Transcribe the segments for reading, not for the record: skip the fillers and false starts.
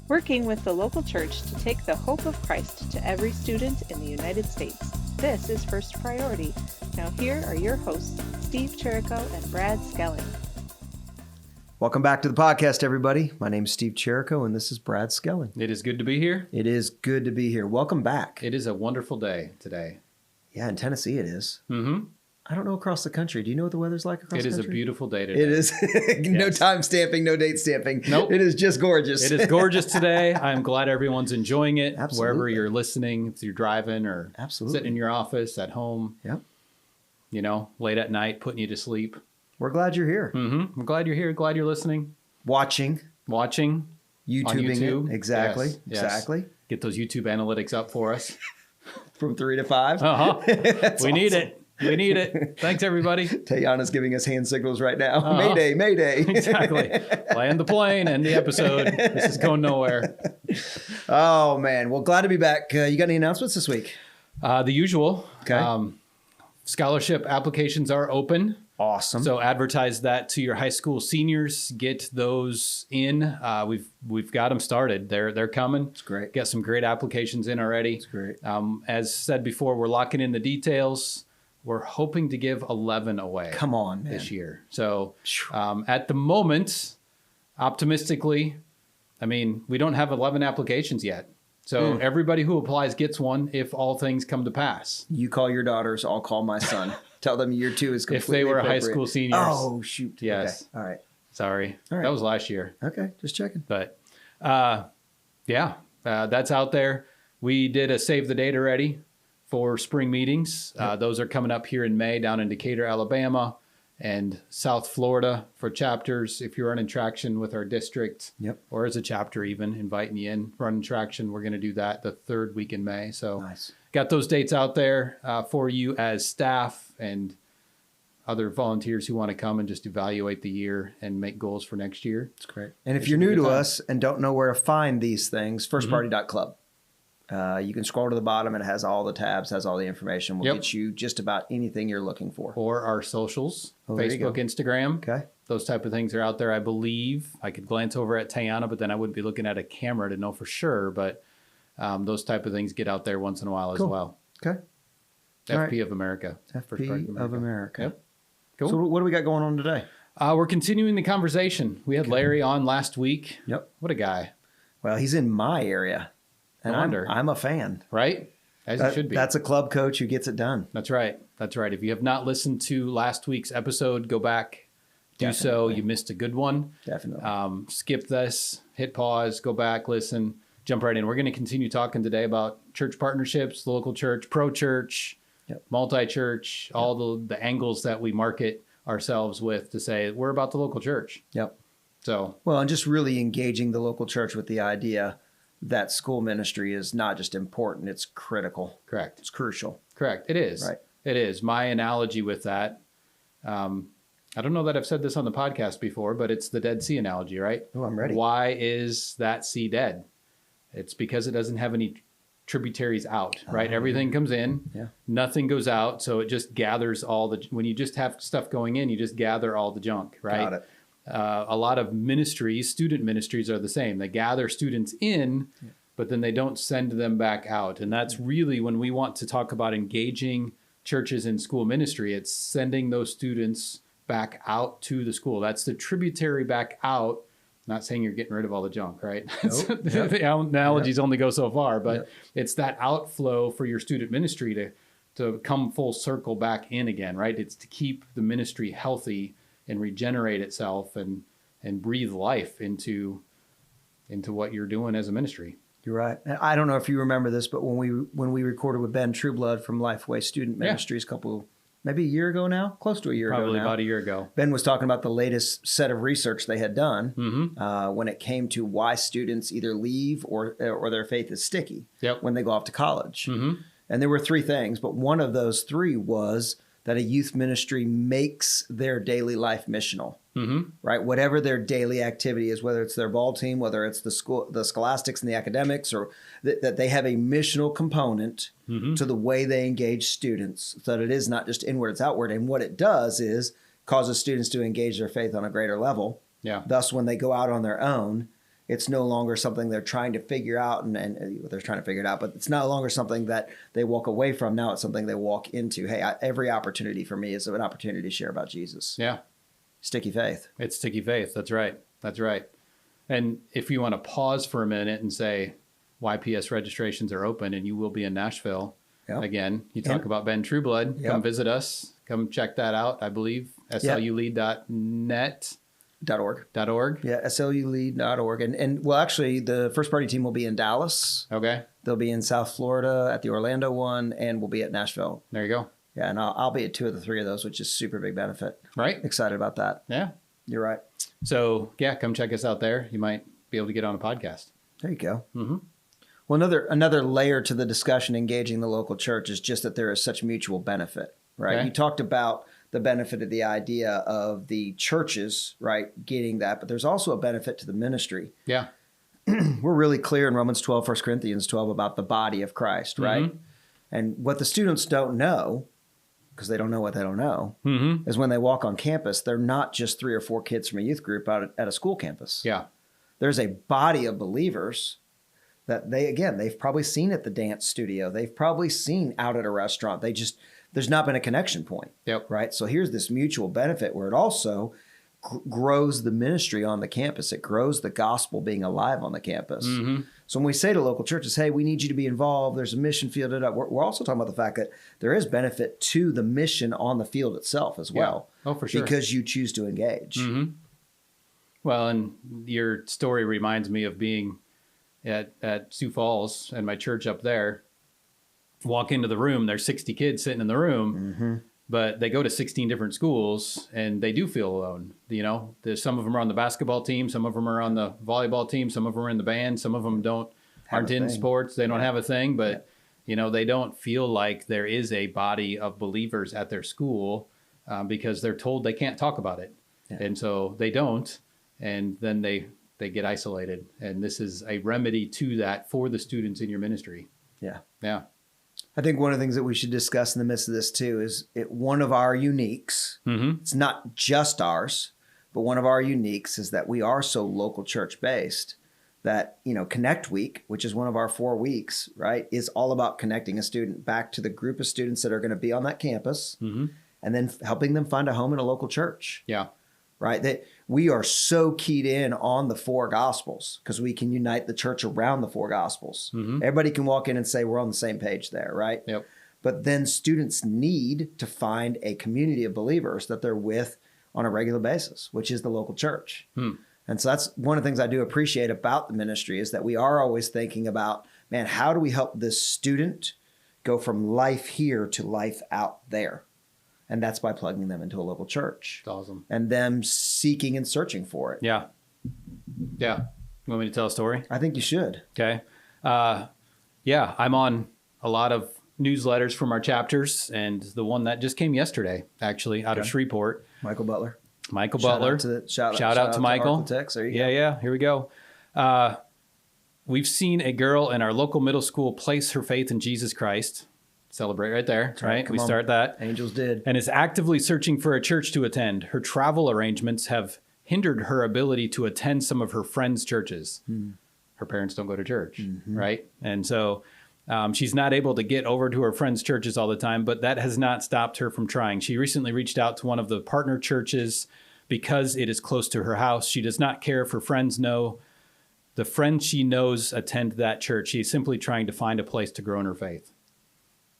working with the local church to take the hope of Christ to every student in the United States. This is First Priority. Now here are your hosts, Steve Cherrico and Brad Schelling. Welcome back to the podcast, everybody. My name is Steve Cherrico, and this is Brad Schelling. It is good to be here. It is good to be here. Welcome back. It is a wonderful day today. Yeah, in Tennessee it is. Mm-hmm. I don't know across the country. Do you know what the weather's like across the country? It is a beautiful day today. It is. No time stamping, no date stamping. Nope. It is just gorgeous. It is gorgeous today. I'm glad everyone's enjoying it. Absolutely. Wherever you're listening, if you're driving or Absolutely. sitting in your office, at home. Yep. You know, late at night, putting you to sleep. We're glad you're here. Mm-hmm. I'm glad you're here. Glad you're listening. Watching. YouTubing on YouTube. it. Exactly. Yes. Exactly. Get those YouTube analytics up for us. From 3 to 5. Uh-huh. That's We need awesome. it. We need it. Thanks, everybody. Tayana's giving us hand signals right now. Uh-huh. Mayday, mayday. Exactly. Land the plane, end the episode. This is going nowhere. Oh, man. Well, glad to be back. You got any announcements this week? The usual. Okay. Scholarship applications are open. Awesome. So advertise that to your high school seniors. Get those in. We've got them started. They're coming. It's great. Got some great applications in already. It's great. As said before, we're locking in the details. We're hoping to give 11 away. Come on, man. This year. So at the moment, optimistically, I mean, we don't have 11 applications yet. So everybody who applies gets one if all things come to pass. You call your daughters, I'll call my son. Tell them year 2 is completely If they were high appropriate. school seniors. Oh, shoot. Yes. Okay. All right. Sorry. All right. That was last year. Okay. Just checking. But that's out there. We did a save the date already for spring meetings. Those are coming up here in May down in Decatur, Alabama, and South Florida for chapters. If you're running traction with our district, or as a chapter even, inviting you in, running traction, we're going to do that the 3rd week in May. So Nice. got those dates out there for you as staff and other volunteers who want to come and just evaluate the year and make goals for next year. It's great. And if It you're should be a new good to time. us and don't know where to find these things, firstparty.club. You can scroll to the bottom and it has all the tabs, has all the information. We'll get you just about anything you're looking for. Or our socials, Oh, there you go. Facebook, Instagram. Okay. Those type of things are out there, I believe. I could glance over at Tayana, but then I wouldn't be looking at a camera to know for sure. But those type of things get out there once in a while as well. Okay. All FP right. of America. First Party FP of America. Yep. Cool. So what do we got going on today? We're continuing the conversation. We had Larry on last week. Yep. What a guy, Well, he's in my area. And No wonder. I'm a fan. right? As it should be. That's a club coach who gets it done. That's right. That's right. If you have not listened to last week's episode, go back, do so. Definitely. You missed a good one. Definitely. Skip this, hit pause, go back, listen, jump right in. We're going to continue talking today about church partnerships, local church, pro-church, multi-church, all the angles that we market ourselves with to say we're about the local church. Yep. So, Well, and just really engaging the local church with the idea that school ministry is not just important, it's critical. correct. It's crucial. Correct. It is. Right. It is. My analogy with that, I don't know that I've said this on the podcast before, but it's the Dead Sea analogy, right? Oh, I'm ready. Why is that sea dead? It's because it doesn't have any tributaries out, right? Everything comes in, nothing goes out. So it just gathers when you just have stuff going in, you just gather all the junk, right? Got it. A lot of ministries, student ministries are the same. They gather students in, but then they don't send them back out. And that's really when we want to talk about engaging churches in school ministry, it's sending those students back out to the school. That's the tributary back out. Not saying you're getting rid of all the junk, right? Nope. The analogies only go so far, but it's that outflow for your student ministry to come full circle back in again, right? It's to keep the ministry healthy and regenerate itself and breathe life into what you're doing as a ministry. You're right. And I don't know if you remember this, but when we recorded with Ben Trueblood from Lifeway Student Ministries maybe a year ago now, close to a year ago now. Probably about a year ago. Ben was talking about the latest set of research they had done Mm-hmm. when it came to why students either leave or their faith is sticky when they go off to college. Mm-hmm. And there were 3 things, but one of those 3 was that a youth ministry makes their daily life missional. Mm-hmm. Right? Whatever their daily activity is, whether it's their ball team, whether it's the scholastics and the academics, or that they have a missional component to the way they engage students, so that it is not just inward, it's outward. And what it does is causes students to engage their faith on a greater level. Yeah. Thus, when they go out on their own, It's no longer something they're trying to figure out, and they're trying to figure it out, but it's no longer something that they walk away from. Now it's something they walk into. Hey, every opportunity for me is an opportunity to share about Jesus. Yeah. Sticky faith. It's sticky faith. That's right. That's right. And if you want to pause for a minute and say, YPS registrations are open and you will be in Nashville. Yep. Again, you talk about Ben Trueblood. Yep. Come visit us. Come check that out. I believe slulead.net. .org. .org. Yeah, slulead.org. And well, actually, the first party team will be in Dallas. Okay. They'll be in South Florida at the Orlando one, and we'll be at Nashville. There you go. Yeah, and I'll be at 2 of the 3 of those, which is super big benefit. Right. Excited about that. Yeah. You're right. So, yeah, come check us out there. You might be able to get on a podcast. There you go. Mm-hmm. Well, another layer to the discussion engaging the local church is just that there is such mutual benefit, right? Okay. You talked about the benefit of the idea of the churches, right, getting that, but there's also a benefit to the ministry. Yeah. We're really clear in Romans 12, 1 Corinthians 12 about the body of Christ, right? Mm-hmm. And what the students don't know, because they don't know what they don't know, Mm-hmm. is when they walk on campus, they're not just 3 or 4 kids from a youth group out at a school campus. Yeah. There's a body of believers that they've probably seen at the dance studio. They've probably seen out at a restaurant. There's not been a connection point. Yep. Right. So here's this mutual benefit where it also grows the ministry on the campus. It grows the gospel being alive on the campus. Mm-hmm. So when we say to local churches, hey, we need you to be involved, there's a mission field, we're also talking about the fact that there is benefit to the mission on the field itself as well. Yeah. Oh, for sure. Because you choose to engage. Mm-hmm. Well, and your story reminds me of being at Sioux Falls and my church up there. Walk into the room, there's 60 kids sitting in the room, Mm-hmm. but they go to 16 different schools and they do feel alone. You know, there's some of them are on the basketball team, some of them are on the volleyball team, some of them are in the band, some of them aren't in sports, they don't have a thing, but you know, they don't feel like there is a body of believers at their school because they're told they can't talk about it. Yeah. And so they don't, and then they get isolated. And this is a remedy to that for the students in your ministry. Yeah. Yeah. I think one of the things that we should discuss in the midst of this too is one of our uniques. Mm-hmm. It's not just ours, but one of our uniques is that we are so local church based that, you know, Connect Week, which is one of our 4 weeks, right, is all about connecting a student back to the group of students that are going to be on that campus, Mm-hmm. and then helping them find a home in a local church. Yeah. Right. That we are so keyed in on the 4 Gospels because we can unite the church around the 4 Gospels. Mm-hmm. Everybody can walk in and say we're on the same page there, right? Yep. But then students need to find a community of believers that they're with on a regular basis, which is the local church. And so that's one of the things I do appreciate about the ministry is that we are always thinking about, man, how do we help this student go from life here to life out there? And that's by plugging them into a local church. That's awesome. And them seeking and searching for it. Yeah. Yeah. You want me to tell a story? I think you should. Okay. Yeah, I'm on a lot of newsletters from our chapters, and the one that just came yesterday, actually, out of Shreveport. Michael Butler. Shout out to Michael. There you go. Yeah. Here we go. We've seen a girl in our local middle school place her faith in Jesus Christ. Celebrate right there, right? We start that. Angels did. And is actively searching for a church to attend. Her travel arrangements have hindered her ability to attend some of her friends' churches. Her parents don't go to church, right? And so she's not able to get over to her friends' churches all the time, but that has not stopped her from trying. She recently reached out to one of the partner churches because it is close to her house. She does not care if her friends know. The friends she knows attend that church. She's simply trying to find a place to grow in her faith.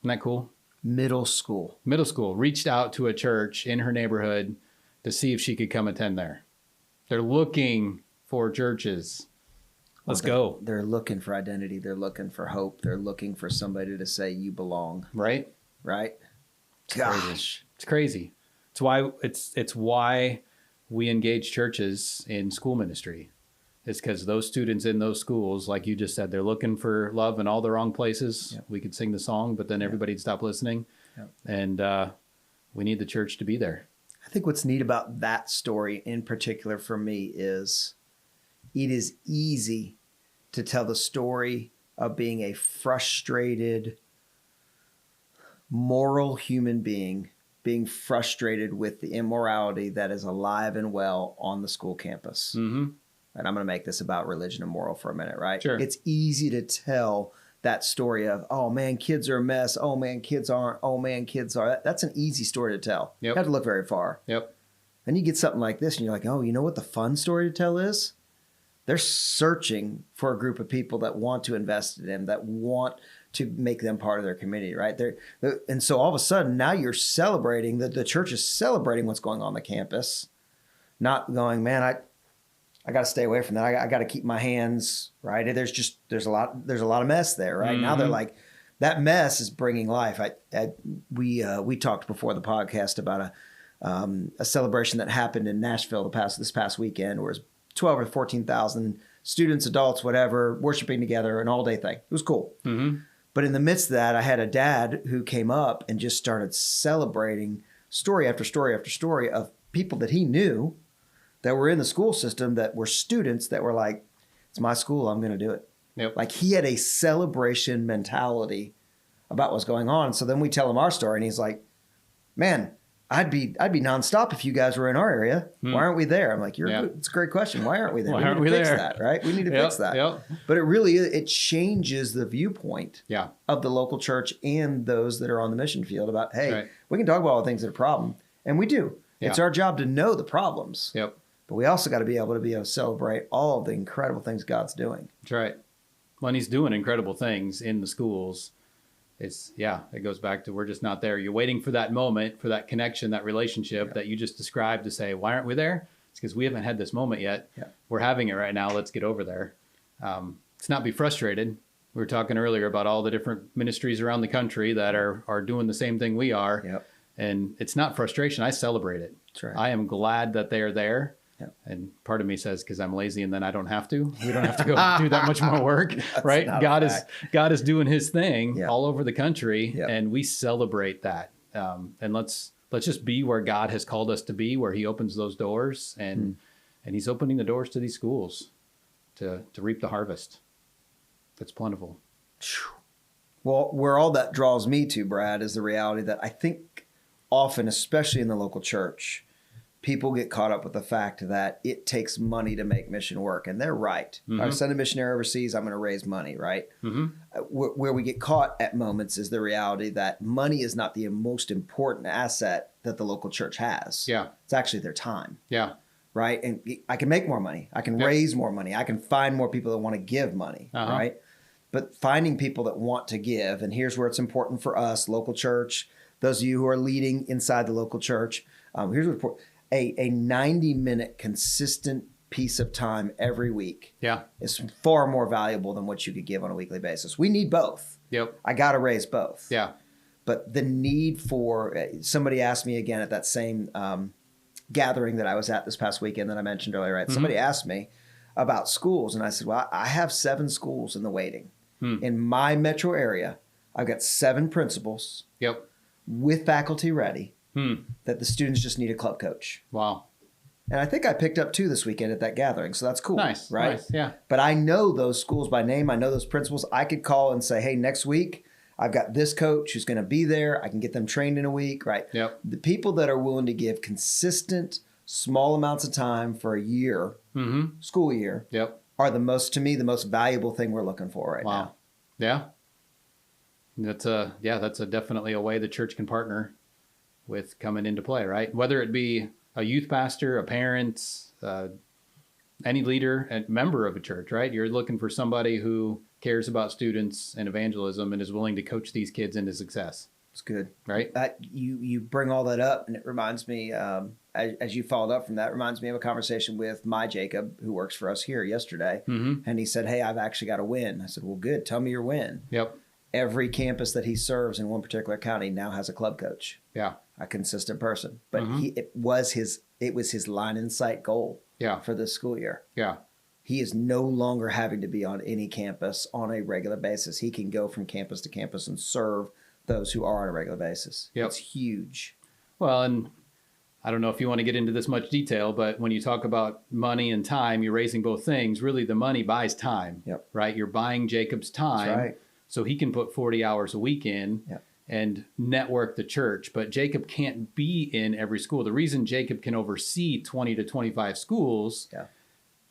Isn't that cool? Middle school. Reached out to a church in her neighborhood to see if she could come attend there. They're looking for churches. Let's go. They're looking for identity. They're looking for hope. They're looking for somebody to say you belong. Right? Right? Gosh. It's crazy. It's why we engage churches in school ministry. It's because those students in those schools, like you just said, they're looking for love in all the wrong places. Yep. We could sing the song, but then everybody'd stop listening. Yep. And we need the church to be there. I think what's neat about that story in particular for me is it is easy to tell the story of being a frustrated, moral human being frustrated with the immorality that is alive and well on the school campus. Mm-hmm. and I'm going to make this about religion and moral for a minute, right? Sure. It's easy to tell that story of, oh man, kids are a mess. Oh man, kids aren't. Oh man, kids are. That's an easy story to tell. Yep. You have to look very far. Yep. Then you get something like this and you're like, oh, you know what the fun story to tell is? They're searching for a group of people that want to invest in them, that want to make them part of their community, right? And so all of a sudden, now you're celebrating, the church is celebrating what's going on the campus, not going, man, I got to stay away from that. I got to keep my hands, right? There's a lot of mess there, right? Now they're like, that mess is bringing life. We talked before the podcast about a celebration that happened in Nashville this past weekend, where it was 12 or 14,000 students, adults, whatever, worshiping together, an all day thing. It was cool. Mm-hmm. But in the midst of that, I had a dad who came up and just started celebrating story after story after story of people that he knew that were in the school system, that were students that were like, it's my school, I'm going to do it. Yep. Like he had a celebration mentality about what's going on. So then we tell him our story and he's like, man, I'd be nonstop if you guys were in our area. Why aren't we there? I'm like, it's a great question. Why aren't we there? Why we aren't need to we fix there? that, right? We need to fix that. Yep. But it changes the viewpoint of the local church and those that are on the mission field about, hey, we can talk about all the things that are a problem. And we do. Yeah. It's our job to know the problems. Yep. But we also got to be able to celebrate all of the incredible things God's doing. That's right. When he's doing incredible things in the schools, it goes back to, we're just not there. You're waiting for that moment, for that connection, that relationship that you just described to say, why aren't we there? It's because we haven't had this moment yet. Yeah. We're having it right now. Let's get over there. Let's not be frustrated. We were talking earlier about all the different ministries around the country that are doing the same thing we are. Yep. And it's not frustration. I celebrate it. That's right. I am glad that they are there. Yep. And part of me says, because I'm lazy and then I don't have to. We don't have to go do that much more work, right? God is doing his thing all over the country, and we celebrate that. And let's just be where God has called us to be, where he opens those doors, and he's opening the doors to these schools to reap the harvest that's plentiful. Well, where all that draws me to, Brad, is the reality that I think often, especially in the local church, people get caught up with the fact that it takes money to make mission work. And they're right. If I send a missionary overseas, I'm going to raise money, right? Where we get caught at moments is the reality that money is not the most important asset that the local church has. Yeah. It's actually their time. Yeah. Right? And I can make more money. I can raise more money. I can find more people that want to give money, right? But finding people that want to give, and here's where it's important for us, local church, those of you who are leading inside the local church, here's what's important. A 90-minute consistent piece of time every week is far more valuable than what you could give on a weekly basis. We need both. Yep. I got to raise both. Yeah. But the need for somebody asked me again at that same gathering that I was at this past weekend that I mentioned earlier, right? Somebody asked me about schools, and I said, well, I have 7 schools in the waiting. In my metro area, I've got 7 principals with faculty ready. That the students just need a club coach. Wow. And I think I picked up 2 this weekend at that gathering. So that's cool. Nice. Right? Nice. Yeah. But I know those schools by name. I know those principals. I could call and say, hey, next week, I've got this coach who's going to be there. I can get them trained in a week. Right. Yep. The people that are willing to give consistent, small amounts of time for a year, school year, are the most valuable thing we're looking for right now. Yeah. That's definitely a way the church can partner with coming into play, right? Whether it be a youth pastor, a parent, any leader and member of a church, right? You're looking for somebody who cares about students and evangelism and is willing to coach these kids into success. It's good. Right? You bring all that up, and it reminds me, as you followed up from that, reminds me of a conversation with my Jacob, who works for us here yesterday. And he said, hey, I've actually got a win. I said, well, good. Tell me your win. Yep. Every campus that he serves in one particular county now has a club coach. Yeah. A consistent person. But it was his line in sight goal for this school year. Yeah. He is no longer having to be on any campus on a regular basis. He can go from campus to campus and serve those who are on a regular basis. Yep. It's huge. Well, and I don't know if you want to get into this much detail, but when you talk about money and time, you're raising both things. Really, the money buys time, right? You're buying Jacob's time. That's right. So he can put 40 hours a week in and network the church. But Jacob can't be in every school. The reason Jacob can oversee 20 to 25 schools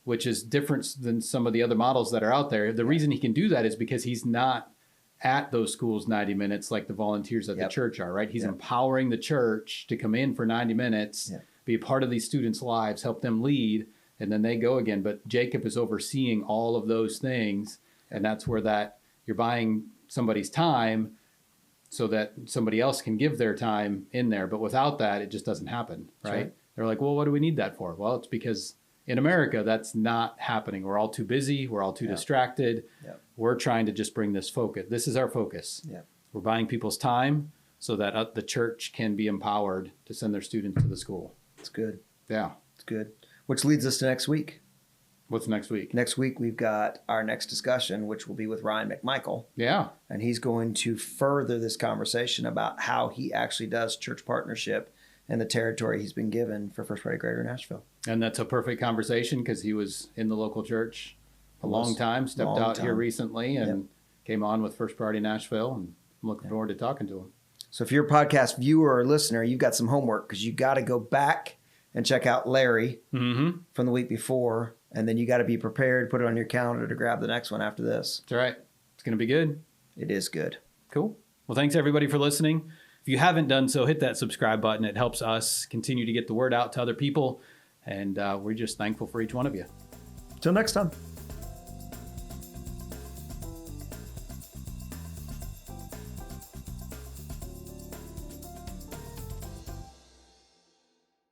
which is different than some of the other models that are out there. The reason he can do that is because he's not at those schools 90 minutes like the volunteers at the church are, right? He's empowering the church to come in for 90 minutes, be a part of these students' lives, help them lead, and then they go again. But Jacob is overseeing all of those things, and that's where that you're buying somebody's time so that somebody else can give their time in there. But without that, it just doesn't happen, right? They're like, well, what do we need that for? Well, it's because in America, that's not happening. We're all too busy. We're all too distracted. We're trying to just bring this focus. This is our focus. We're buying people's time so that the church can be empowered to send their students to the school. It's good. Yeah. It's good. Which leads us to next week. What's next week? Next week, we've got our next discussion, which will be with Ryan McMichael. Yeah. And he's going to further this conversation about how he actually does church partnership in the territory he's been given for First Priority Greater Nashville. And that's a perfect conversation because he was in the local church a long time, stepped out here recently, and came on with First Priority Nashville. And I'm looking forward to talking to him. So if you're a podcast viewer or listener, you've got some homework because you got to go back and check out Larry from the week before. And then you got to be prepared, put it on your calendar to grab the next one after this. That's right. It's going to be good. It is good. Cool. Well, thanks everybody for listening. If you haven't done so, hit that subscribe button. It helps us continue to get the word out to other people. And we're just thankful for each one of you. Till next time.